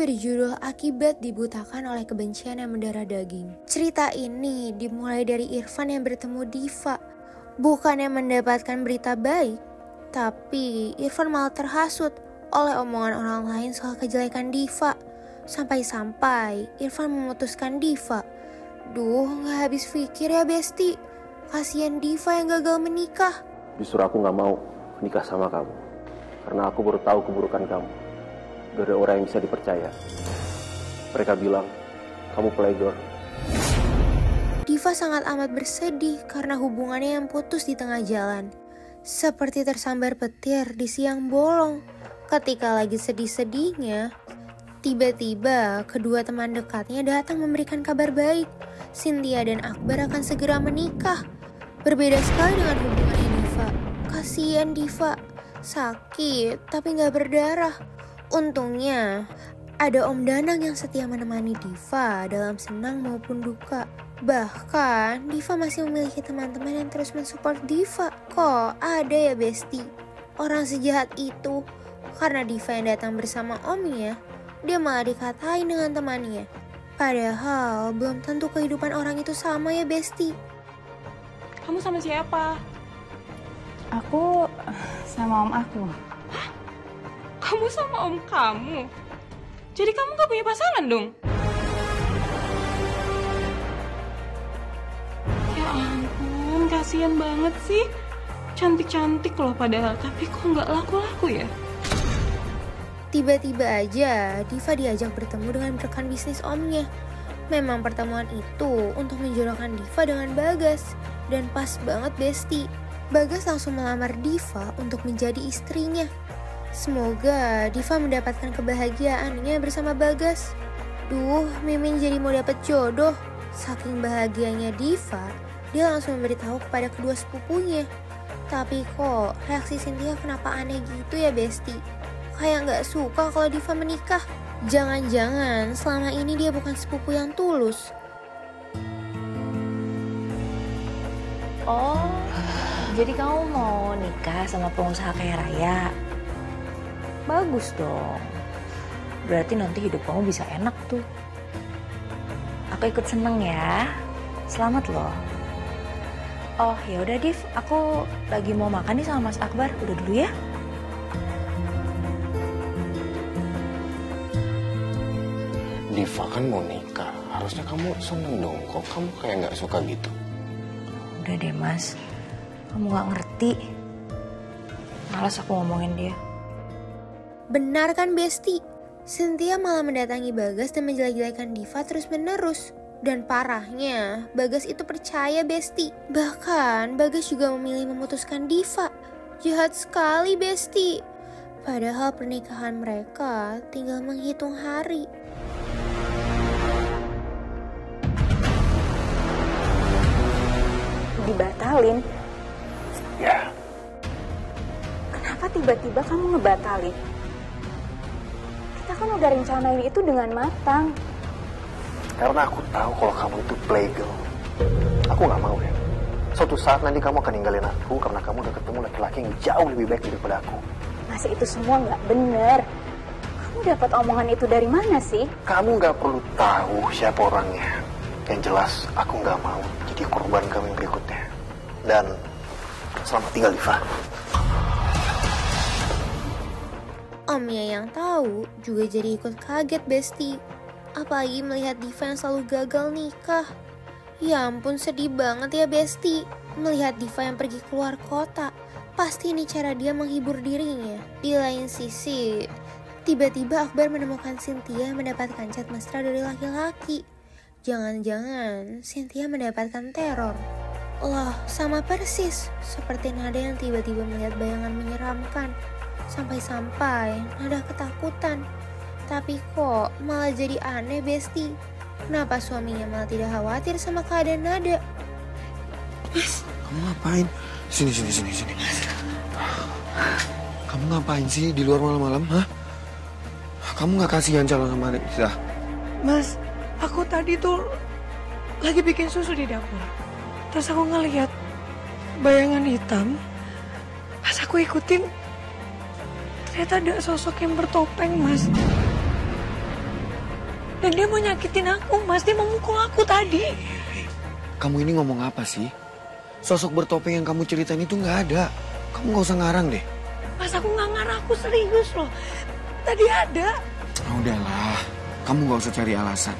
berjudul Akibat Dibutakan oleh Kebencian yang Mendarah Daging. Cerita ini dimulai dari Irfan yang bertemu Diva. Bukannya mendapatkan berita baik, tapi Irfan malah terhasut oleh omongan orang lain soal kejelekan Diva. Sampai-sampai Irfan memutuskan Diva. Duh, gak habis pikir ya Besti. Kasian Diva yang gagal menikah. Justru aku gak mau nikah sama kamu. Karena aku baru tahu keburukan kamu dari orang yang bisa dipercaya. Mereka bilang kamu plegor. Diva sangat amat bersedih karena hubungannya yang putus di tengah jalan. Seperti tersambar petir di siang bolong. Ketika lagi sedih-sedihnya, tiba-tiba kedua teman dekatnya datang memberikan kabar baik. Cynthia dan Akbar akan segera menikah. Berbeda sekali dengan hubungannya Diva. Kasian Diva, sakit tapi gak berdarah. Untungnya ada Om Danang yang setia menemani Diva dalam senang maupun duka. Bahkan Diva masih memiliki teman-teman yang terus mensupport Diva. Kok ada ya Besti, orang sejahat itu? Karena Diva yang datang bersama omnya, dia malah dikatain dengan temannya. Padahal belum tentu kehidupan orang itu sama ya Besti. Kamu sama siapa? Aku sama om aku. Hah? Kamu sama om kamu? Jadi kamu gak punya pasangan dong? Ya ampun, kasihan banget sih. Cantik-cantik loh padahal, tapi kok gak laku-laku ya? Tiba-tiba aja Diva diajak bertemu dengan rekan bisnis omnya. Memang pertemuan itu untuk menjodohkan Diva dengan Bagas. Dan pas banget Besti, Bagas langsung melamar Diva untuk menjadi istrinya. Semoga Diva mendapatkan kebahagiaannya bersama Bagas. Duh, Mimin jadi mau dapet jodoh. Saking bahagianya Diva, dia langsung memberitahu kepada kedua sepupunya. Tapi kok reaksi Cynthia kenapa aneh gitu ya Besti? Kayak gak suka kalau Diva menikah. Jangan-jangan selama ini dia bukan sepupu yang tulus. Oh, jadi kamu mau nikah sama pengusaha kaya raya? Bagus dong. Berarti nanti hidup kamu bisa enak tuh. Aku ikut seneng ya. Selamat loh. Oh ya udah Div, aku lagi mau makan nih sama Mas Akbar. Udah dulu ya. Diva kan mau nikah. Harusnya kamu seneng dong. Kok kamu kayak gak suka gitu? Udah deh Mas, kamu gak ngerti. Malas aku ngomongin dia. Benar kan Besti? Cynthia malah mendatangi Bagas dan menjelek-jelekan Diva terus-menerus. Dan parahnya, Bagas itu percaya Besti. Bahkan Bagas juga memilih memutuskan Diva. Jahat sekali Besti. Padahal pernikahan mereka tinggal menghitung hari. Dibatalin? Ya. Kenapa tiba-tiba kamu ngebatalin? Kita kan udah rencanain itu dengan matang. Karena aku tahu kalau kamu itu playgirl. Aku gak mau ya. Suatu saat nanti kamu akan ninggalin aku karena kamu udah ketemu laki-laki yang jauh lebih baik daripada aku. Masa itu semua gak bener? Kamu dapat omongan itu dari mana sih? Kamu gak perlu tahu siapa orangnya. Yang jelas aku gak mau jadi korban kamu yang berikutnya. Dan selamat tinggal Diva. Omnya yang tahu juga jadi ikut kaget Besti. Apalagi melihat Diva yang selalu gagal nikah. Ya ampun, sedih banget ya Besti. Melihat Diva yang pergi keluar kota. Pasti ini cara dia menghibur dirinya. Di lain sisi, tiba-tiba Akbar menemukan Cynthia mendapatkan chat mesra dari laki-laki. Jangan-jangan Cynthia mendapatkan teror. Loh, sama persis seperti Nada yang tiba-tiba melihat bayangan menyeramkan. Sampai-sampai Nada ketakutan. Tapi kok malah jadi aneh Besti? Kenapa suaminya malah tidak khawatir sama keadaan Nada? Mas, kamu ngapain? Sini. Kamu ngapain sih di luar malam-malam, hah? Kamu gak kasihan calon sama Reza? Mas, aku tadi tuh lagi bikin susu di dapur. Terus aku ngeliat bayangan hitam. Pas aku ikutin, ternyata ada sosok yang bertopeng, Mas. Dan dia mau nyakitin aku, Mas. Dia mau mukul aku tadi. Kamu ini ngomong apa sih? Sosok bertopeng yang kamu ceritain itu nggak ada. Kamu nggak usah ngarang deh. Mas, aku nggak ngarang, aku serius loh. Tadi ada. Nah, udahlah, kamu nggak usah cari alasan.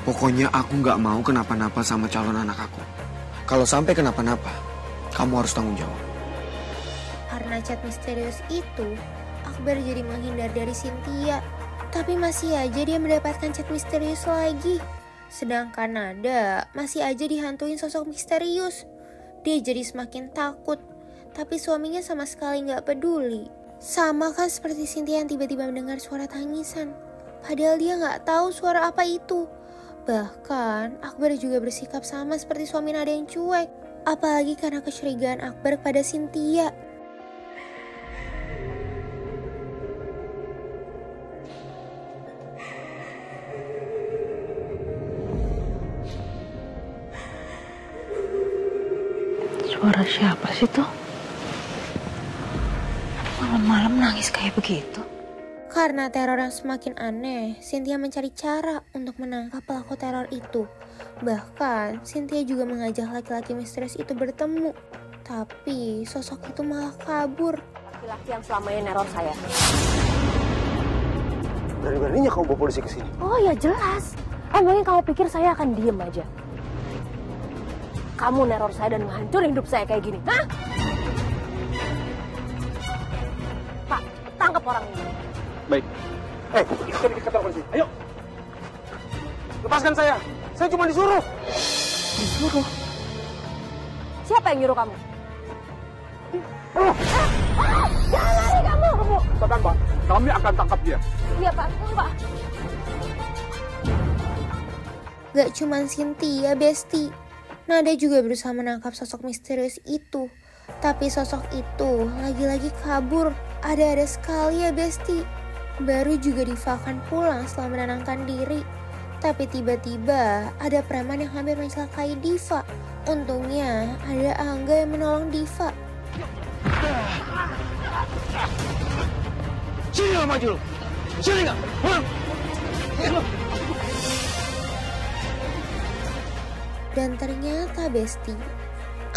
Pokoknya aku nggak mau kenapa-napa sama calon anak aku. Kalau sampai kenapa-napa, kamu harus tanggung jawab. Karena chat misterius itu, Akbar jadi menghindar dari Cynthia. Tapi masih aja dia mendapatkan chat misterius lagi. Sedangkan Nada masih aja dihantuin sosok misterius. Dia jadi semakin takut. Tapi suaminya sama sekali gak peduli. Sama kan seperti Cynthia yang tiba-tiba mendengar suara tangisan. Padahal dia gak tahu suara apa itu. Bahkan Akbar juga bersikap sama seperti suami Nada yang cuek. Apalagi karena kecurigaan Akbar pada Cynthia. Suara siapa sih tuh? Malam-malam nangis kayak begitu. Karena teror yang semakin aneh, Cynthia mencari cara untuk menangkap pelaku teror itu. Bahkan, Cynthia juga mengajak laki-laki misterius itu bertemu. Tapi, sosok itu malah kabur. Laki-laki yang selama ini neror saya. Berani-beraninya kamu bawa polisi ke sini. Oh ya jelas. Emangnya kamu pikir saya akan diem aja? Kamu neror saya dan menghancurin hidup saya kayak gini, hah? Pak, tangkap orang ini. Baik. Kita ke kantor polisi. Ayo. Lepaskan saya. Saya cuma disuruh. Disuruh? Siapa yang nyuruh kamu? Jangan lari kamu! Katakan, Pak. Kami akan tangkap dia. Iya, Pak. Pak. Gak cuman Cynthia, Besti. Nada juga berusaha menangkap sosok misterius itu. Tapi sosok itu lagi-lagi kabur. Ada-ada sekali ya, Besti. Baru juga Diva akan pulang setelah menenangkan diri. Tapi tiba-tiba ada preman yang hampir mencelakai Diva. Untungnya ada Angga yang menolong Diva. Sini nggak maju lo? Sini nggak? Dan ternyata Besti,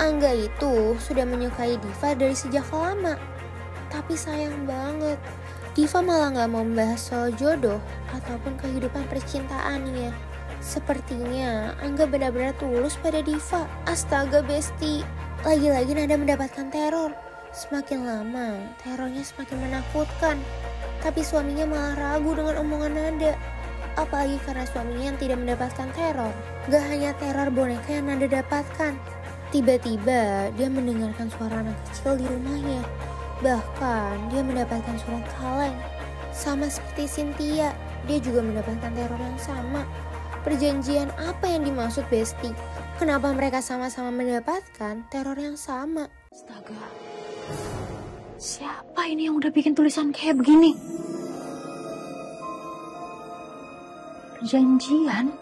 Angga itu sudah menyukai Diva dari sejak lama. Tapi sayang banget, Diva malah gak mau membahas soal jodoh ataupun kehidupan percintaannya. Sepertinya Angga benar-benar tulus pada Diva. Astaga Besti, lagi-lagi Nada mendapatkan teror. Semakin lama, terornya semakin menakutkan. Tapi suaminya malah ragu dengan omongan Nada. Apalagi karena suaminya yang tidak mendapatkan teror. Gak hanya teror boneka yang Nada dapatkan. Tiba-tiba dia mendengarkan suara anak kecil di rumahnya. Bahkan dia mendapatkan surat kaleng. Sama seperti Cynthia, dia juga mendapatkan teror yang sama. Perjanjian apa yang dimaksud Besti? Kenapa mereka sama-sama mendapatkan teror yang sama? Astaga, siapa ini yang udah bikin tulisan kayak begini? Perjanjian?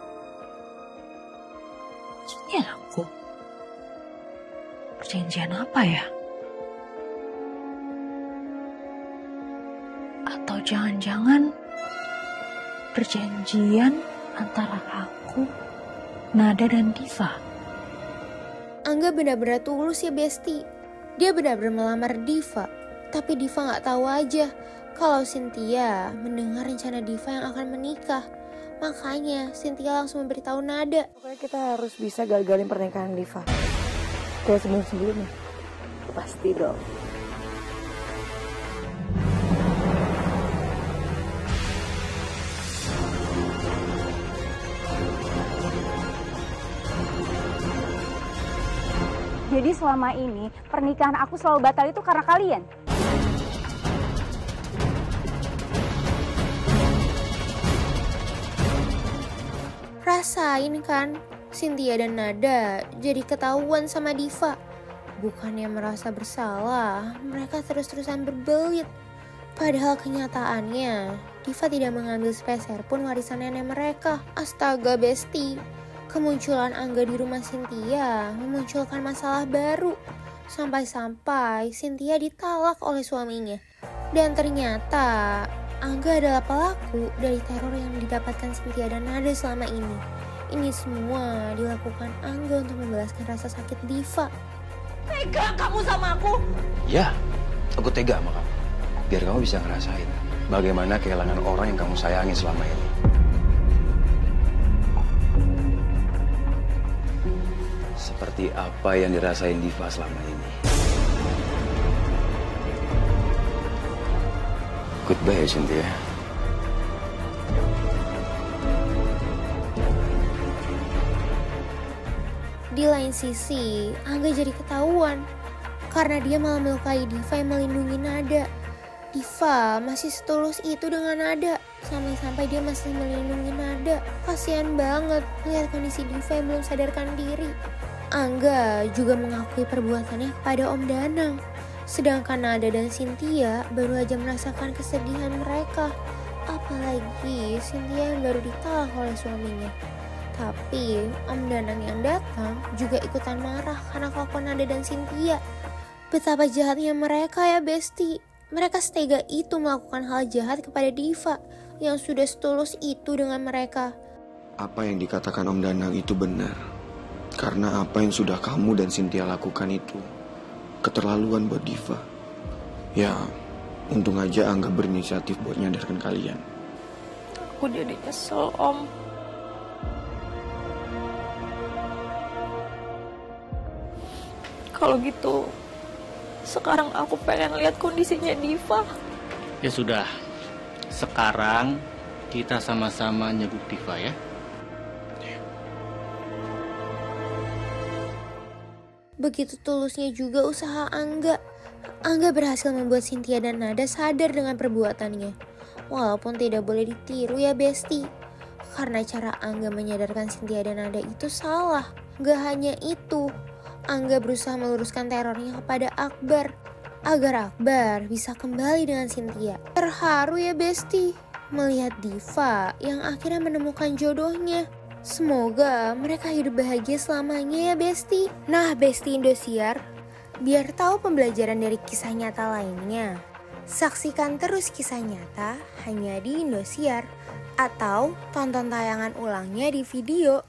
Maksudnya aku? Perjanjian apa ya? Atau jangan-jangan perjanjian antara aku, Nada, dan Diva? Angga benar-benar tulus ya Besti. Dia benar-benar melamar Diva. Tapi Diva gak tahu aja kalau Cynthia mendengar rencana Diva yang akan menikah. Makanya Cynthia langsung memberitahu Nada. Pokoknya kita harus bisa gagalin pernikahan Diva. Kayak sebelum-sebelumnya. Pasti dong. Jadi selama ini pernikahan aku selalu batal itu karena kalian? Rasain kan, Cynthia dan Nada jadi ketahuan sama Diva. Bukannya merasa bersalah, mereka terus-terusan berbelit. Padahal kenyataannya, Diva tidak mengambil sepeser pun warisan nenek mereka. Astaga Besti, kemunculan Angga di rumah Cynthia memunculkan masalah baru. Sampai-sampai Cynthia ditalak oleh suaminya. Dan ternyata Angga adalah pelaku dari teror yang didapatkan Cynthia dan Nada selama ini. Ini semua dilakukan Angga untuk membalaskan rasa sakit Diva. Tega kamu sama aku? Ya, aku tega sama kamu. Biar kamu bisa ngerasain bagaimana kehilangan orang yang kamu sayangi selama ini. Seperti apa yang dirasain Diva selama ini. Goodbye, Cynthia. Di lain sisi, Angga jadi ketahuan karena dia malah melukai Diva yang melindungi Nada. Diva masih setulus itu dengan Nada, sampai-sampai dia masih melindungi Nada. Kasian banget melihat kondisi Diva yang belum sadarkan diri. Angga juga mengakui perbuatannya kepada Om Danang. Sedangkan Nada dan Cynthia baru aja merasakan kesedihan mereka. Apalagi Cynthia yang baru ditalak oleh suaminya. Tapi Om Danang yang datang juga ikutan marah karena kelakuan Nada dan Cynthia. Betapa jahatnya mereka ya Besti. Mereka setega itu melakukan hal jahat kepada Diva yang sudah setulus itu dengan mereka. Apa yang dikatakan Om Danang itu benar. Karena apa yang sudah kamu dan Cynthia lakukan itu keterlaluan buat Diva. Ya, untung aja Angga berinisiatif buat nyadarkan kalian. Aku jadi nyesel, Om. Kalau gitu, sekarang aku pengen lihat kondisinya Diva. Ya sudah, sekarang kita sama-sama nyebut Diva ya. Begitu tulusnya juga usaha Angga. Angga berhasil membuat Cynthia dan Nada sadar dengan perbuatannya. Walaupun tidak boleh ditiru ya Besti. Karena cara Angga menyadarkan Cynthia dan Nada itu salah. Gak hanya itu, Angga berusaha meluruskan terornya kepada Akbar. Agar Akbar bisa kembali dengan Cynthia. Terharu ya Besti melihat Diva yang akhirnya menemukan jodohnya. Semoga mereka hidup bahagia selamanya ya Besti. Nah Besti Indosiar, biar tahu pembelajaran dari kisah nyata lainnya, saksikan terus kisah nyata hanya di Indosiar atau tonton tayangan ulangnya di video